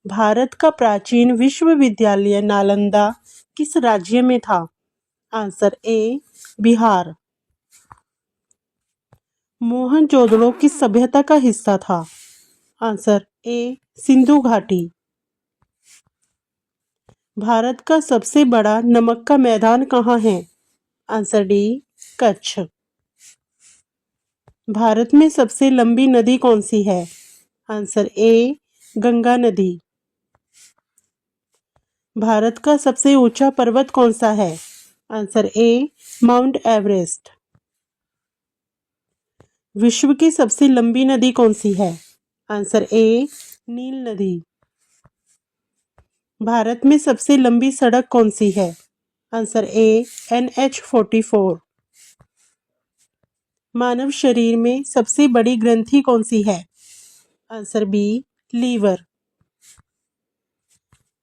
भारत का प्राचीन विश्वविद्यालय नालंदा किस राज्य में था? आंसर ए बिहार। मोहनजोदड़ो किस सभ्यता का हिस्सा था? आंसर ए सिंधु घाटी। भारत का सबसे बड़ा नमक का मैदान कहाँ है? Answer D Kutch. भारत में सबसे लंबी नदी कौन सी है? आंसर ए गंगा नदी। भारत का सबसे ऊंचा पर्वत कौन सा है? Answer A mount Everest. विश्व की सबसे लंबी नदी कौन सी है? आंसर ए नील नदी। भारत में सबसे लंबी सड़क कौन सी है? Answer A NH-44। मानव शरीर में सबसे बड़ी ग्रंथि कौन सी है? Answer B liver.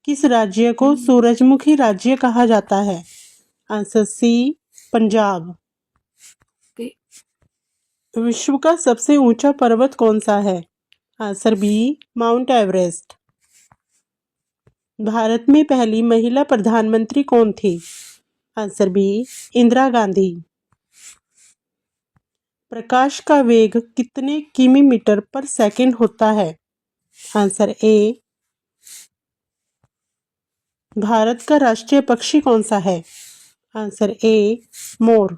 किस राज्य को सूरजमुखी राज्य कहा जाता है? Answer C Punjab. विश्व का सबसे ऊंचा पर्वत कौन सा है? Answer B Mount Everest. Bharat में पहली महिला प्रधानमंत्री कौन थी? Answer B Indira Gandhi. प्रकाश का वेग कितने किमी/मीटर पर सेकंड होता है? Answer A. भारत का राष्ट्रीय पक्षी कौन सा है? Answer A more.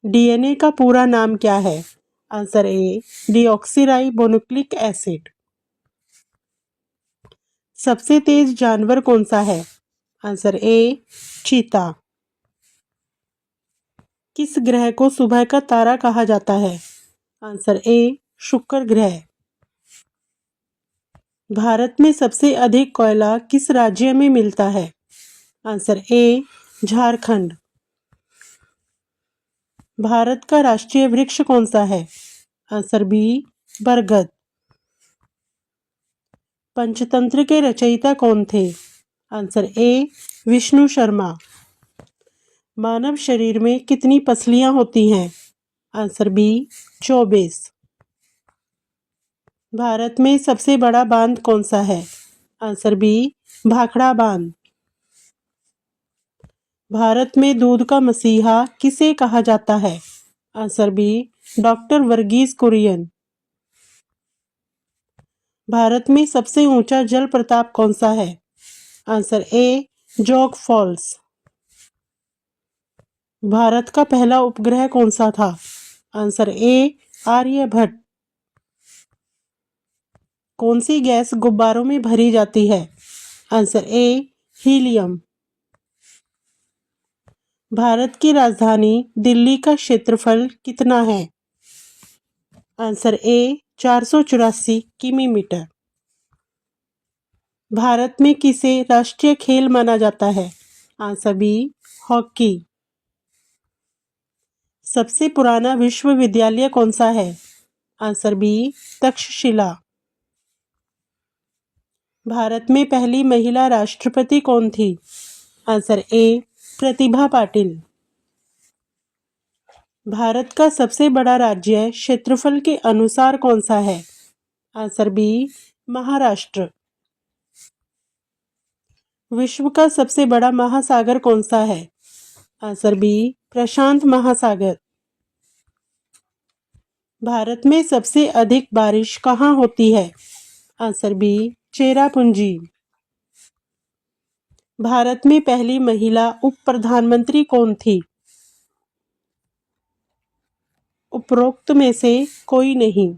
डीएनए का पूरा नाम क्या है? Answer A deoxyribonucleic acid. सबसे तेज जानवर कौन सा है? आंसर ए चीता। किस ग्रह को सुबह का तारा कहा जाता है? आंसर ए शुक्र ग्रह। भारत में सबसे अधिक कोयला किस राज्य में मिलता है? Answer A Jharkhand. भारत का राष्ट्रीय वृक्ष कौन सा है? आंसर बी बरगद। पंचतंत्र के रचयिता कौन थे? Answer A Vishnu Sharma. मानव शरीर में कितनी पसलियां होती हैं? Answer B 24। भारत में सबसे बड़ा बांध कौन सा है? आंसर बी भाखड़ा बांध। भारत में दूध का मसीहा किसे कहा जाता है? Answer B doctor Verghese Kurien. भारत में सबसे ऊंचा जल प्रपात कौन सा है? आंसर ए जोग फॉल्स। भारत का पहला उपग्रह कौन सा था? Answer A Aryabhata. कौन सी गैस गुब्बारों में भरी जाती है? Answer A helium. भारत की राजधानी दिल्ली का क्षेत्रफल कितना है? Answer A 484 किमी/मीटर। भारत में किसे राष्ट्रीय खेल माना जाता है? Answer B hockey. सबसे पुराना विश्वविद्यालय कौन सा है? Answer B Takshashila. भारत में पहली महिला राष्ट्रपति कौन थी? Answer A Pratibha Patil. भारत का सबसे बड़ा राज्य क्षेत्रफल के अनुसार कौन सा है? Answer B Maharashtra. विश्व का सबसे बड़ा महासागर कौन सा है? आंसर बी प्रशांत महासागर। भारत में सबसे अधिक बारिश कहाँ होती है? Answer B Cherrapunji. भारत में पहली महिला उप प्रधानमंत्री कौन थी? उपरोक्त में से कोई नहीं।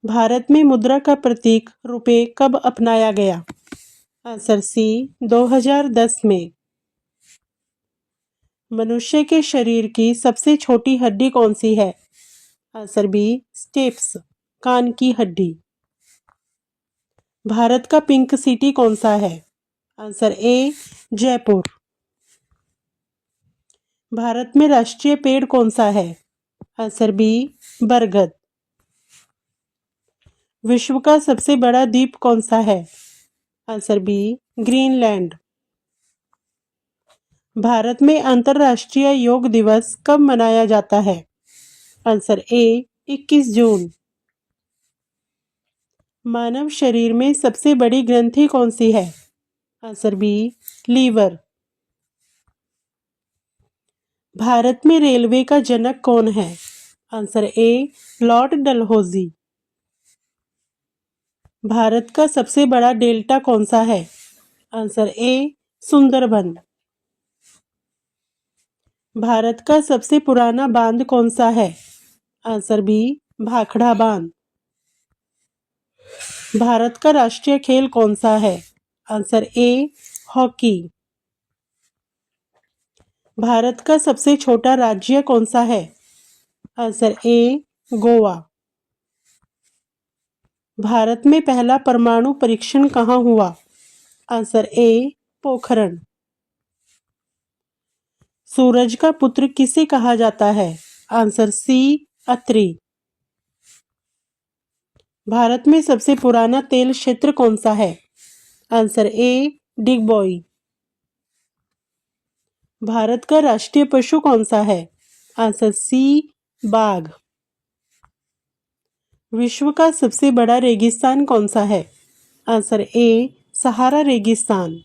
भारत में मुद्रा का प्रतीक रुपए कब अपनाया गया? आंसर सी 2010 में। मनुष्य के शरीर की सबसे छोटी हड्डी कौन सी है? आंसर बी स्टेप्स, कान की हड्डी। भारत का पिंक सिटी कौन सा है? Answer A Jaipur. भारत में राष्ट्रीय पेड़ कौन सा है? आंसर बी बरगद। विश्व का सबसे बड़ा द्वीप कौन सा है? Answer B Greenland. भारत में अंतर्राष्ट्रीय योग दिवस कब मनाया जाता है? आंसर ए 21 जून। मानव शरीर में सबसे बड़ी ग्रंथि कौन सी है? Answer B liver. भारत में रेलवे का जनक कौन है? Answer A Lord Dalhousie. Bharat का सबसे बड़ा डेल्टा कौन सा है? Answer A Sundarban. भारत का सबसे पुराना बांध कौन सा है? आंसर बी भाखड़ा बांध। भारत का राष्ट्रीय खेल कौन सा है? Answer A hockey. भारत का सबसे छोटा राज्य कौन सा है? Answer A Goa. भारत में पहला परमाणु परीक्षण कहाँ हुआ? Answer A Pokhran. सूरज का पुत्र किसे कहा जाता है? आंसर सी अत्रि। भारत में सबसे पुराना तेल क्षेत्र कौन सा है? Answer A Digboi. भारत का राष्ट्रीय पशु कौन सा है? आंसर सी बाघ। विश्व का सबसे बड़ा रेगिस्तान कौन सा है? आंसर ए सहारा रेगिस्तान।